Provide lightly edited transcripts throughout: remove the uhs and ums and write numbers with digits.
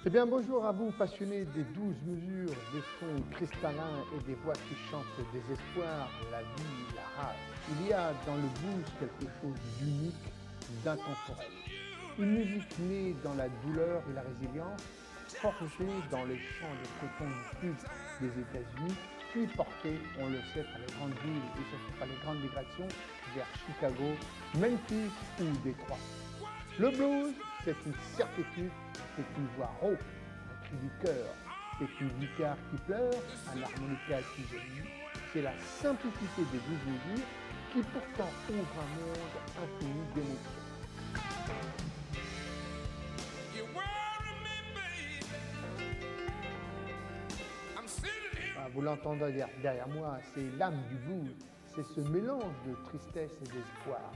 Eh bien, bonjour à vous, passionnés des 12 mesures, des sons cristallins et des voix qui chantent le désespoir, la vie, la race. Il y a dans le blues quelque chose d'unique, d'intemporel. Une musique née dans la douleur et la résilience, forgée dans les champs de coton du sud des États-Unis, puis portée, on le sait, par les grandes villes et surtout par les grandes migrations vers Chicago, Memphis ou Détroit. Le blues, c'est une certitude, c'est une voix rauque, un cri du cœur, c'est une guitare qui pleure, un harmonica qui gémit, c'est la simplicité des 12 mesures qui pourtant ouvre un monde infini d'émotions. Vous l'entendez derrière moi, c'est l'âme du blues, c'est ce mélange de tristesse et d'espoir.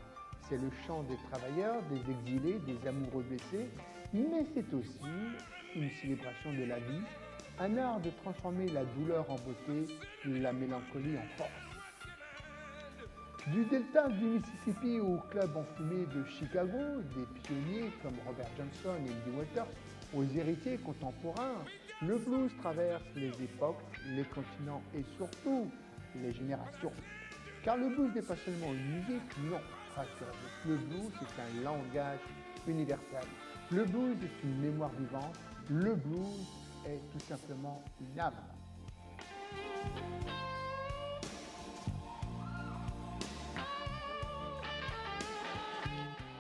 C'est le chant des travailleurs, des exilés, des amoureux blessés, mais c'est aussi une célébration de la vie, un art de transformer la douleur en beauté, la mélancolie en force. Du delta du Mississippi au club enfumé de Chicago, des pionniers comme Robert Johnson et Muddy Waters, aux héritiers contemporains, le blues traverse les époques, les continents et surtout les générations. Car le blues n'est pas seulement une musique, non, rassurez-vous. Le blues est un langage universel. Le blues est une mémoire vivante. Le blues est tout simplement une âme.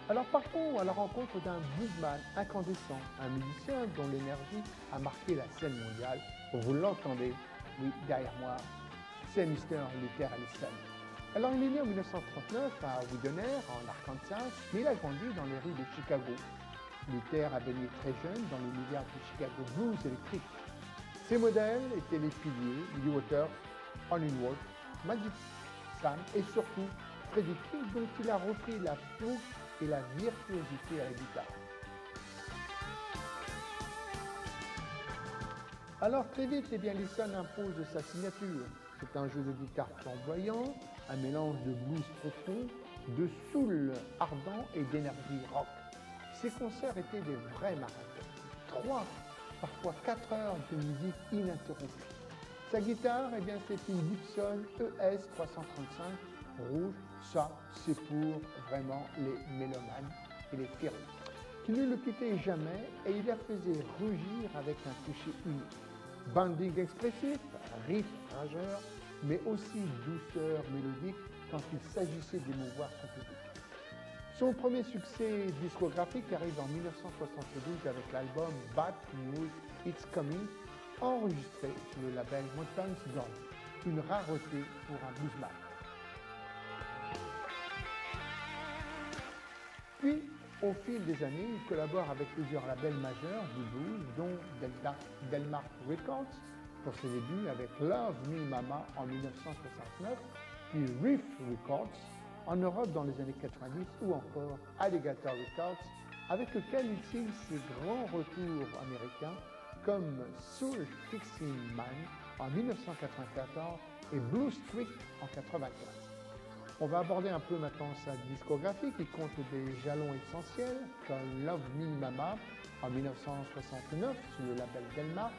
Alors partons à la rencontre d'un bluesman incandescent, un musicien dont l'énergie a marqué la scène mondiale. Vous l'entendez, oui, derrière moi, c'est Mr. Luther Allison. Alors il est né en 1939 à Widener, en Arkansas, mais il a grandi dans les rues de Chicago. Luther a baigné très jeune dans l'univers du Chicago blues électrique. Ses modèles étaient les piliers, Muddy Waters, Howlin' Wolf, Magic Sam et surtout Freddie King, dont il a repris la fougue et la virtuosité à la guitare. Alors très vite, Allison impose sa signature. C'est un jeu de guitare flamboyant, un mélange de blues profond, de soul ardent et d'énergie rock. Ses concerts étaient des vrais marathons. 3, parfois 4 heures de musique ininterrompue. Sa guitare, eh bien, c'est une Gibson ES 335 rouge. Ça, c'est pour vraiment les mélomanes et les férus, qui ne le quittaient jamais et il la faisait rugir avec un toucher unique. Bending expressif, riff rageur, mais aussi douceur mélodique quand il s'agissait d'émouvoir son public. Son premier succès discographique arrive en 1972 avec l'album Bad News It's Coming, enregistré sur le label Motown's Gone, une rareté pour un bluesman. Puis, au fil des années, il collabore avec plusieurs labels majeurs du blues, dont Delmark Records pour ses débuts avec Love Me Mama en 1969, puis Riff Records en Europe dans les années 90 ou encore Alligator Records avec lequel il signe ses grands retours américains comme Soul Fixing Man en 1994 et Blue Streak en 1995. On va aborder un peu maintenant sa discographie qui compte des jalons essentiels comme Love Me Mama en 1969 sur le label Delmark,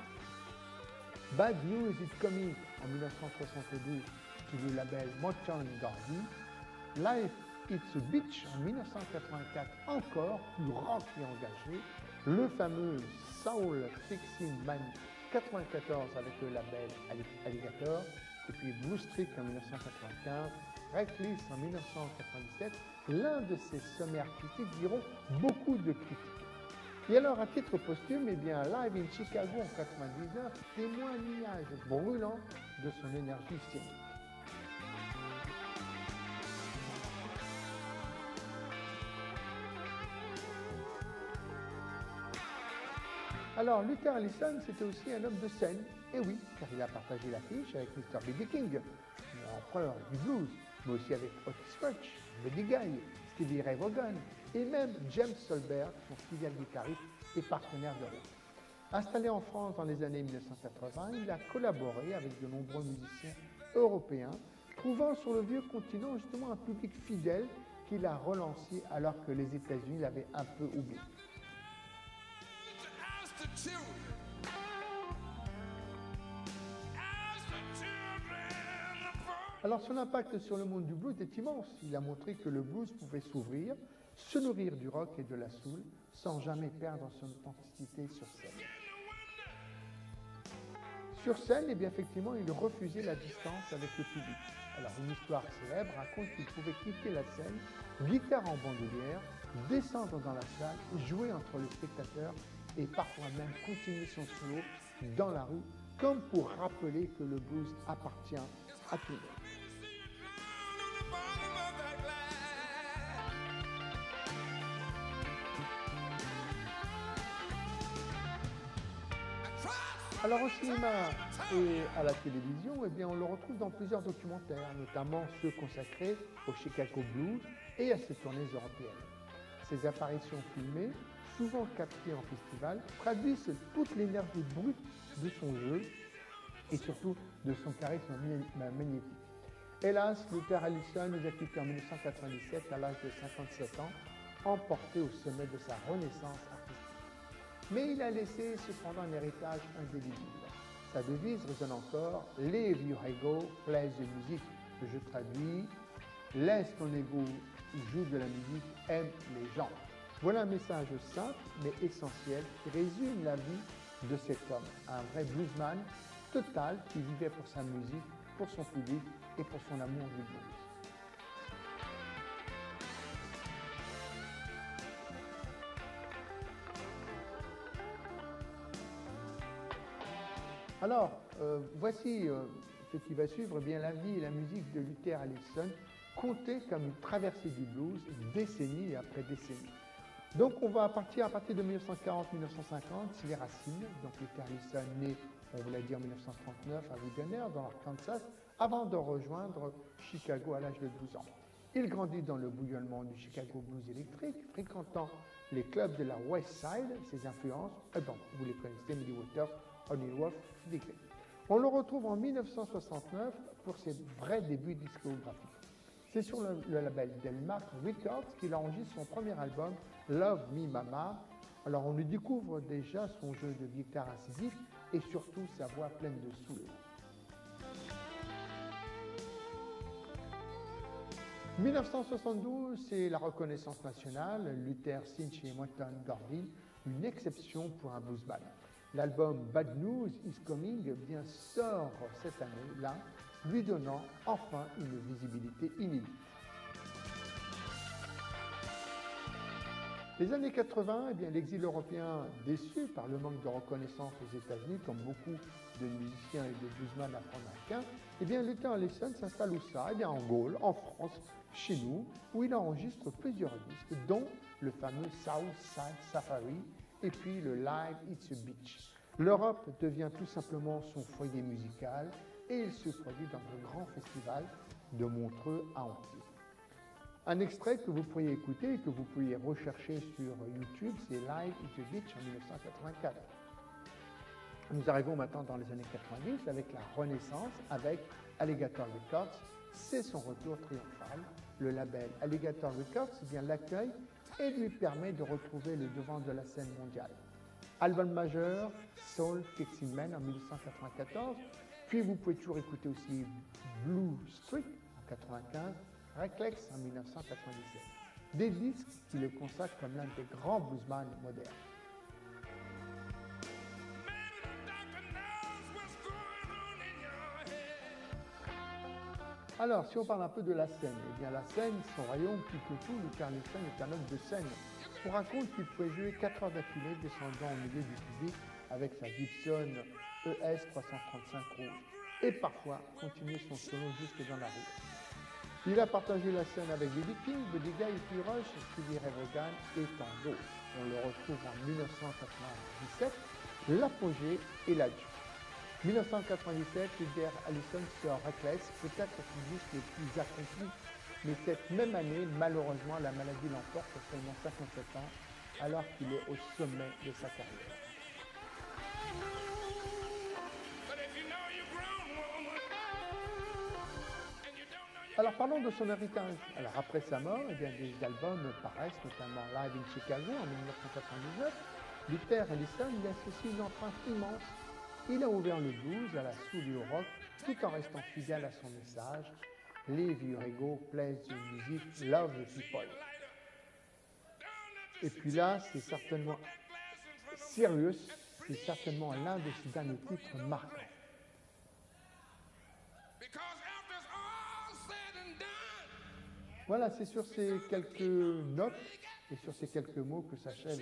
Bad News Is Coming en 1972 sur le label Motown Gone, Life It's a Bitch en 1984 encore plus rock et engagé, le fameux Soul Fixing Man 94 avec le label Alligator et puis Blue Streak en 1995, Reckless en 1997, l'un de ces sommaires critiques diront beaucoup de critiques. Et alors, à titre posthume, eh bien, Live in Chicago en 99, témoignage brûlant de son énergie scénique. Alors, Luther Allison, c'était aussi un homme de scène, et oui, car il a partagé l'affiche avec Mr. B.B. King, l'empereur du blues, mais aussi avec Otis Scratch, Buddy Guy, Stevie Ray Vaughan, et même James Solberg, son fidèle guitariste et partenaire de route. Installé en France dans les années 1980, il a collaboré avec de nombreux musiciens européens, trouvant sur le vieux continent justement un public fidèle qu'il a relancé alors que les États-Unis l'avaient un peu oublié. Alors son impact sur le monde du blues est immense. Il a montré que le blues pouvait s'ouvrir, se nourrir du rock et de la soul, sans jamais perdre son authenticité sur scène. Sur scène, eh bien, effectivement, il refusait la distance avec le public. Alors une histoire célèbre raconte qu'il pouvait quitter la scène, guitare en bandoulière, descendre dans la salle, jouer entre les spectateurs et parfois même continuer son solo dans la rue, comme pour rappeler que le blues appartient à tout le monde. Alors au cinéma et à la télévision, eh bien, on le retrouve dans plusieurs documentaires, notamment ceux consacrés au Chicago Blues et à ses tournées européennes. Ces apparitions filmées, souvent captées en festival, traduisent toute l'énergie brute de son jeu et surtout de son charisme magnétique. Hélas, Luther Allison nous a quittés en 1997 à l'âge de 57 ans, emporté au sommet de sa renaissance artistique. Mais il a laissé cependant un héritage indélébile. Sa devise résonne encore « Live your ego, play the music ». Je traduis « Laisse ton ego, joue de la musique, aime les gens ». Voilà un message simple mais essentiel qui résume la vie de cet homme, un vrai bluesman total qui vivait pour sa musique, pour son public et pour son amour du blues. Alors, voici ce qui va suivre, eh bien, la vie et la musique de Luther Allison, comptée comme une traversée du blues, décennie après décennie. Donc, on va partir à partir de 1940-1950, c'est les racines. Donc, Luther Allison né, on vous l'a dit, en 1939 à Wagoner, dans l'Arkansas, avant de rejoindre Chicago à l'âge de 12 ans. Il grandit dans le bouillonnement du Chicago Blues électrique, fréquentant les clubs de la West Side. Ses influences, vous les connaissez, Muddy Waters, Honey Wolf, Dickey. On le retrouve en 1969 pour ses vrais débuts discographiques. C'est sur le label Delmark Records qu'il enregistre son premier album, Love Me Mama. Alors on lui découvre déjà son jeu de guitare incisif et surtout sa voix pleine de soul. 1972, c'est la reconnaissance nationale. Luther signe chez Motown Gordy, une exception pour un bluesman. L'album Bad News Is Coming bien, sort cette année-là, lui donnant enfin une visibilité inédite. Les années 80, eh bien, l'exil européen, déçu par le manque de reconnaissance aux États-Unis, comme beaucoup de musiciens et de bluesman afro-américains, eh bien, Luther Allison s'installe où ça? Eh bien, en Gaule, en France, chez nous, où il enregistre plusieurs disques, dont le fameux South Side Safari et puis le Live It's a Beach. L'Europe devient tout simplement son foyer musical et il se produit dans de grands festivals de Montreux à Antibes. Un extrait que vous pourriez écouter et que vous pourriez rechercher sur YouTube, c'est Live It's a Beach en 1984. Nous arrivons maintenant dans les années 90 avec la Renaissance, avec Alligator Records. C'est son retour triomphal. Le label Alligator Records l'accueille et lui permet de retrouver le devant de la scène mondiale. Album majeur, Soul Fixing Man en 1994, puis vous pouvez toujours écouter aussi Blue Street en 1995, Reckless en 1997. Des disques qui le consacrent comme l'un des grands bluesman modernes. Alors, si on parle un peu de la scène, eh bien la scène, son royaume, plus que tout, Luther Allison est un homme de scène. On raconte qu'il pouvait jouer 4 heures d'affilée, descendant au milieu du public avec sa Gibson ES 335 rouge, et parfois continuer son solo jusque dans la rue. Il a partagé la scène avec B.B. King, Buddy Guy, P. Rush, Stevie Ray Vaughan et tant d'autres. On le retrouve en 1997, l'apogée et l'adieu. 1997, Edgar Allison sort Reckless, peut-être son disque le plus accompli, mais cette même année, malheureusement, la maladie l'emporte à seulement 57 ans, alors qu'il est au sommet de sa carrière. Alors parlons de son héritage. Alors après sa mort, eh bien, des albums paraissent, notamment Live in Chicago en 1999. Luther Allison y associe une empreinte immense. Il a ouvert le blues à la soul et au rock, tout en restant fidèle à son message. Live your ego, play the music, love the people. Et puis là, c'est certainement Sirius, c'est certainement l'un de ses derniers titres marquants. Voilà, c'est sur ces quelques notes et sur ces quelques mots que s'achève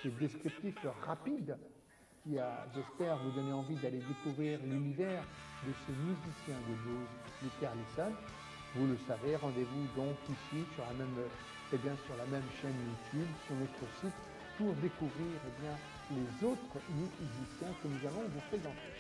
ce descriptif rapide qui a, j'espère, vous donner envie d'aller découvrir l'univers de ce musicien de blues, Luther Allison. Vous le savez, rendez-vous donc ici sur la même chaîne YouTube, sur notre site, pour découvrir les autres musiciens que nous allons vous présenter.